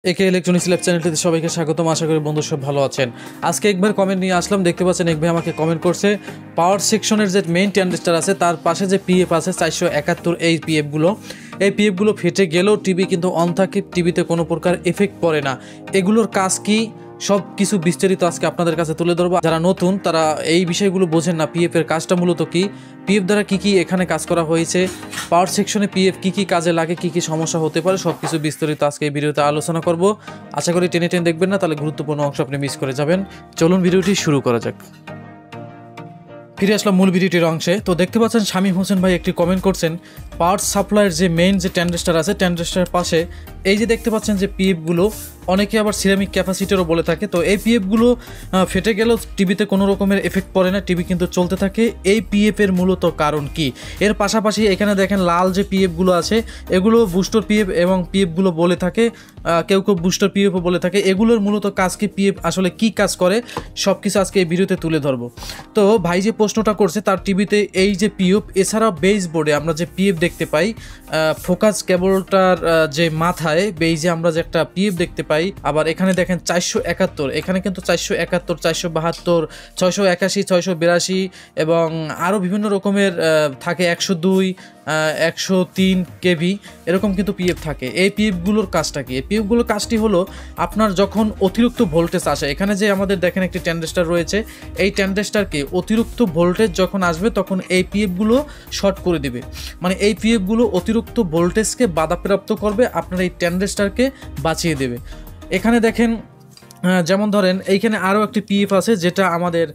একে electronics lab চ্যানেলটিতে সবাইকে স্বাগতম। আশা করি বন্ধু সব ভালো আছেন। আজকে একবার কমেন্ট নিয়ে আসলাম, দেখতে পাচ্ছেন এক ভাই আমাকে কমেন্ট করছে পাওয়ার সেকশনের যে মেইন ট্রানজিস্টর আছে তার পাশে যে পিএফ আছে 471, এই পিএফগুলো ফেটে গেলেও টিভি কিন্তু অন থাকে, টিভিতে কোনো প্রকার এফেক্ট পড়ে না। এগুলোর কাজ কি সব কিছু বিস্তারিত আজকে আপনাদের কাছে তুলে ধরবো। যারা নতুন তারা এই বিষয়গুলো বোঝেন না, পিএফ এর কাজটা মূলত কি, পিএফ দ্বারা কি এখানে কাজ করা হয়েছে, পাওয়ার সেকশনে পিএফ কি কাজে লাগে, কি সমস্যা হতে পারে, সব কিছু বিস্তারিত আজকে এই ভিডিওতে আলোচনা করব। আশা করি টেনে দেখবেন না, তাহলে গুরুত্বপূর্ণ অংশ আপনি মিস করে যাবেন। চলুন ভিডিওটি শুরু করা যাক। ফিরে আসলাম মূল ভিডিওটির অংশে। তো দেখতে পাচ্ছেন শামীম হোসেন ভাই একটি কমেন্ট করছেন পাওয়ার সাপ্লাইয়ের যে মেইন যে ট্রানজিস্টর আছে, ট্রানজিস্টরের পাশে এই যে দেখতে পাচ্ছেন যে পিএফগুলো, অনেকে আবার সিরামিক ক্যাপাসিটারও বলে থাকে। তো এই পিএফগুলো ফেটে গেলেও টিভিতে কোনো রকমের এফেক্ট পড়ে না, টিভি কিন্তু চলতে থাকে। এই পিএফের মূলত কারণ কি? এর পাশাপাশি এখানে দেখেন লাল যে পিএফগুলো আছে এগুলো বুস্টার পিএফ এবং পিএফগুলো বলে থাকে, কেউ বুস্টার পিএফও বলে থাকে। এগুলোর মূলত কাজ কি, পিএফ আসলে কি কাজ করে, সব কিছু আজকে এই ভিডিওতে তুলে ধরবো। তো ভাই যে প্রশ্নটা করছে তার টিভিতে এই যে পিএফ, এছাড়াও বেস বোর্ডে আমরা যে পিএফ দেখতে পাই, ফোকাস কেবলটার যে মাথায় বেইজে আমরা যে একটা পিএফ দেখতে পাই। আবার এখানে দেখেন 471, এখানে কিন্তু 471, 472, 681, 682 এবং আরও বিভিন্ন রকমের থাকে, 102, 103 কেভি এরকম কিন্তু পিএফ থাকে। এই পিএফগুলোর কাজটা কি? এই পিএফগুলোর কাজটি হলো আপনার যখন অতিরিক্ত ভোল্টেজ আসে, এখানে যে আমাদের দেখেন একটি ট্রানজিস্টর রয়েছে, এই ট্রানজিস্টরকে অতিরিক্ত ভোল্টেজ যখন আসবে তখন এই পিএফগুলো শর্ট করে দিবে। মানে এই পিএফগুলো অতিরিক্ত ভোল্টেজকে বাধাপ্রাপ্ত করবে, আপনার এই ট্রানজিস্টরকে বাঁচিয়ে দেবে। এখানে দেখেন যেমন ধরেন এইখানে আরও একটি পিএফ আছে যেটা আমাদের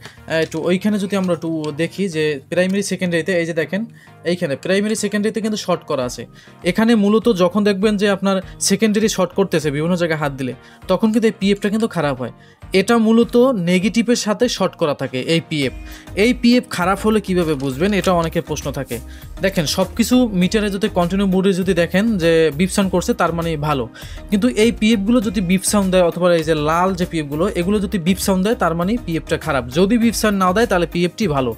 একটু ওইখানে যদি আমরা একটু দেখি যে প্রাইমারি সেকেন্ডারিতে, এই যে দেখেন এইখানে প্রাইমারি সেকেন্ডারিতে কিন্তু শর্ট করা আছে। এখানে মূলত যখন দেখবেন যে আপনার সেকেন্ডারি শর্ট করতেছে বিভিন্ন জায়গায় হাত দিলে, তখন কিন্তু এই পিএফটা কিন্তু খারাপ হয়। এটা মূলত নেগেটিভের সাথে শর্ট করা থাকে এই পিএফ খারাপ হলে কিভাবে বুঝবেন, এটা অনেকের প্রশ্ন থাকে। দেখেন সব কিছু মিটারে যদি কন্টিনিউ মোডে যদি দেখেন যে বিপ সাউন্ড করছে তার মানে ভালো, কিন্তু এই পিএফগুলো যদি বিপ সাউন্ড দেয় অথবা এই যে লাল যে পিএফগুলো এগুলো যদি বিপ সাউন্ড দেয় তার মানে পিএফটা খারাপ, যদি বিপ সাউন্ড নাও দেয় তাহলে পিএফটি ভালো।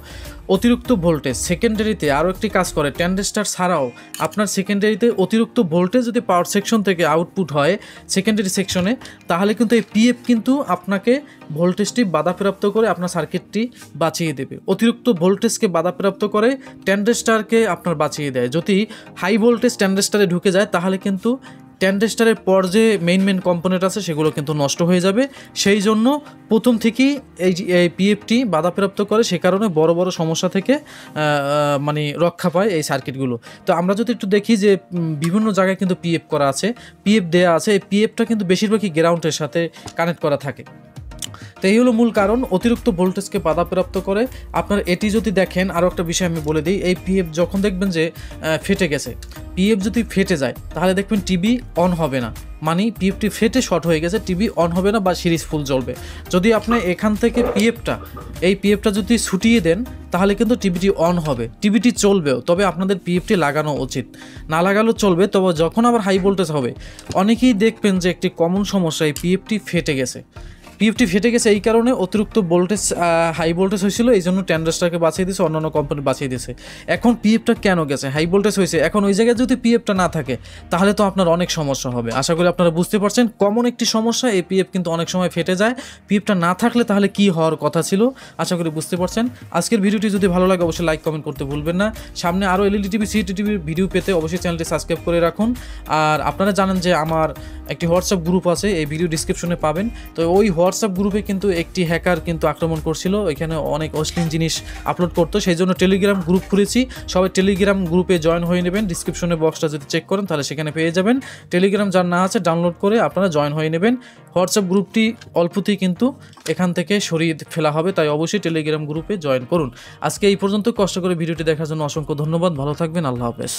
অতিরিক্ত ভোল্টেজ সেকেন্ডারিতে আরও একটি কাজ করে, ট্রানজিস্টর ছাড়াও আপনার সেকেন্ডারিতে অতিরিক্ত ভোল্টেজ যদি পাওয়ার সেকশন থেকে আউটপুট হয় সেকেন্ডারি সেকশনে, তাহলে কিন্তু এই পিএফ কিন্তু আপনাকে ভোল্টেজটি বাধাপ্রাপ্ত করে আপনার সার্কিটটি বাঁচিয়ে দেবে। অতিরিক্ত ভোল্টেজকে বাধাপ্রাপ্ত করে ট্রানজিস্টরকে আপনার বাঁচিয়ে দেয়। যদি হাই ভোল্টেজ ট্রানজিস্টরে ঢুকে যায় তাহলে কিন্তু ট্রানজিস্টরের পর যে মেইন কম্পোনেন্ট আছে সেগুলো কিন্তু নষ্ট হয়ে যাবে। সেই জন্য প্রথম থেকেই এই পিএফটি বাধাপ্রাপ্ত করে, সে কারণে বড় সমস্যা থেকে মানে রক্ষা পায় এই সার্কিটগুলো। তো আমরা যদি একটু দেখি যে বিভিন্ন জায়গায় কিন্তু পিএফ করা আছে, পিএফ দেওয়া আছে, এই পিএফটা কিন্তু বেশিরভাগই গ্রাউন্ডের সাথে কানেক্ট করা থাকে। তো এই হলো মূল কারণ, অতিরিক্ত ভোল্টেজকে বাধাপ্রাপ্ত করে আপনার। এটি যদি দেখেন আরও একটা বিষয় আমি বলে দিই, এই পিএফ যখন দেখবেন যে ফেটে গেছে, পিএফ যদি ফেটে যায় তাহলে দেখবেন টিভি অন হবে না, মানে পিএফটি ফেটে শর্ট হয়ে গেছে, টিভি অন হবে না বা সিরিজ ফুল জ্বলবে। যদি আপনি এখান থেকে এই পিএফটা যদি ছুটিয়ে দেন তাহলে কিন্তু টিভিটি অন হবে, টিভিটি চলবেও, তবে আপনাদের পিএফটি লাগানো উচিত, না লাগালেও চলবে। তবে যখন আবার হাই ভোল্টেজ হবে, অনেকেই দেখবেন যে একটি কমন সমস্যা, এই পিএফটি ফেটে গেছে এই কারণে অতিরিক্ত ভোল্টেজ হাই ভোল্টেজ হয়েছিল, এই জন্য ট্রানজিস্টরকে বাঁচিয়ে দিয়েছে, অন্যান্য কোম্পানি বাঁচিয়ে দিয়েছে। এখন পিএফটা কেন গেছে, হাই ভোল্টেজ হয়েছে, এখন ওই জায়গায় যদি পিএফটা না থাকে তাহলে তো আপনার অনেক সমস্যা হবে। আশা করি আপনারা বুঝতে পারছেন, কমন একটি সমস্যা, এই পিএফ কিন্তু অনেক সময় ফেটে যায়। পিএফটা না থাকলে তাহলে কি হওয়ার কথা ছিল, আশা করি বুঝতে পারছেন। আজকের ভিডিওটি যদি ভালো লাগে অবশ্যই লাইক কমেন্ট করতে ভুলবেন না। সামনে আরও এলইডি টিভি সিটি টিভির ভিডিও পেতে অবশ্যই চ্যানেলটি সাবস্ক্রাইব করে রাখুন। আর আপনারা জানেন যে আমার একটি হোয়াটসঅ্যাপ গ্রুপ আছে, এই ভিডিও ডিসক্রিপশনে পাবেন। তো ওই হোয়াটসঅ্যাপ গ্রুপে কিন্তু একটি হ্যাকার কিন্তু আক্রমণ করছিল, এখানে অনেক অশ্লীল জিনিস আপলোড করতো, সেই জন্য টেলিগ্রাম গ্রুপ খুলেছি। সবাই টেলিগ্রাম গ্রুপে জয়েন হয়ে নেবেন, ডিসক্রিপশনে বক্সটা যদি চেক করেন তাহলে সেখানে পেয়ে যাবেন। টেলিগ্রাম যার না আছে ডাউনলোড করে আপনারা জয়েন হয়ে নেবেন। হোয়াটসঅ্যাপ গ্রুপটি অল্পতেই কিন্তু এখান থেকে সরিয়ে ফেলা হবে, তাই অবশ্যই টেলিগ্রাম গ্রুপে জয়েন করুন। আজকে এই পর্যন্ত, কষ্ট করে ভিডিওটি দেখার জন্য অসংখ্য ধন্যবাদ। ভালো থাকবেন, আল্লাহ হাফেজ।